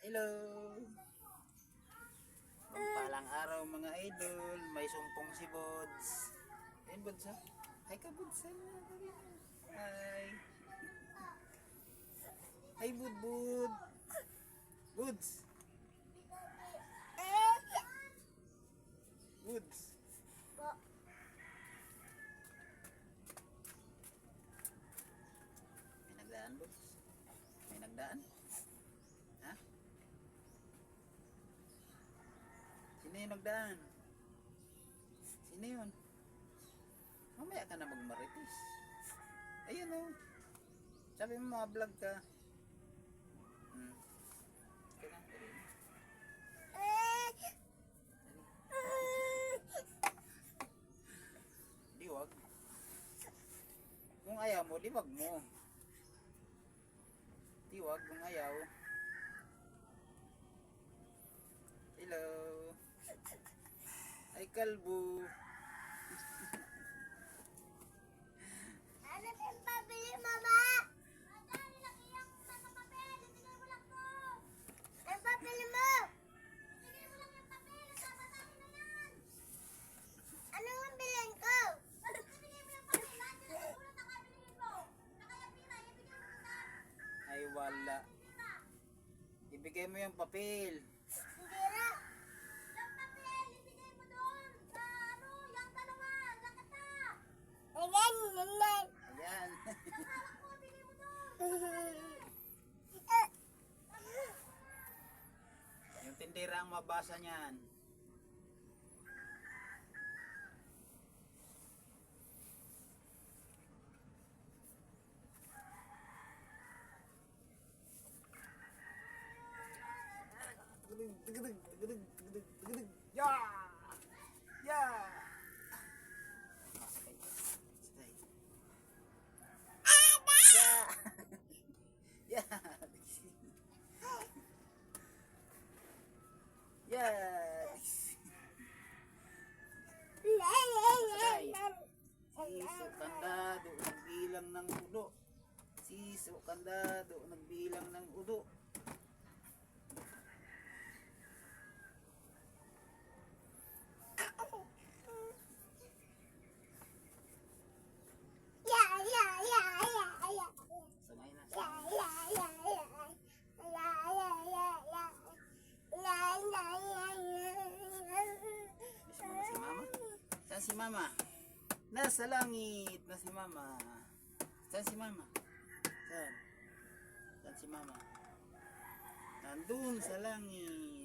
Hello! Palang araw mga idol, may sumpong si Bods. Ayun Bods ha? Hi ka Bods ha? Hi! Hi Bud Bud! Bods! Bods! May nagdaan Bods? May nagdaan? Ha? Sino yung nagdaan? Sino yun? Mamaya ka na magmaritis. Ayun o. Sabi mo mga vlog ka. Kailan ka rin? Di wag. Kung ayaw mo, di wag mo. Di wag kung ayaw. Hello. Ay kalbo. Ano yung pabili, mama? Madali lang iyang papel. Ibigay mo lang ko. Ang pabili mo? Ibigay mo lang yung papel. Sasabahin na yan. Ano ang bilhin ko? Ibigay mo yung papel. Nandiyan ang ulat na kabilihin mo. Nakayapira. Ibigay mo lang. Ay wala. Ibigay mo yung papel. Hindi na. Yung papel. Ibigay mo doon. Sa ano, yung talungan. Lakata. Ayan, nanay. Ayan. Nakala ko, bigay mo doon. Yung tindera ang mabasa niyan. Yeah! Yeah! Yeah! Yes! Siso kandado nagbilang ng udo. Siso kandado nagbilang ng udo. Samay na. Miss mo na si mama? Saan si mama? Nasa langit na si mama. Saan si mama? Saan? Saan si mama? Nandun sa langit.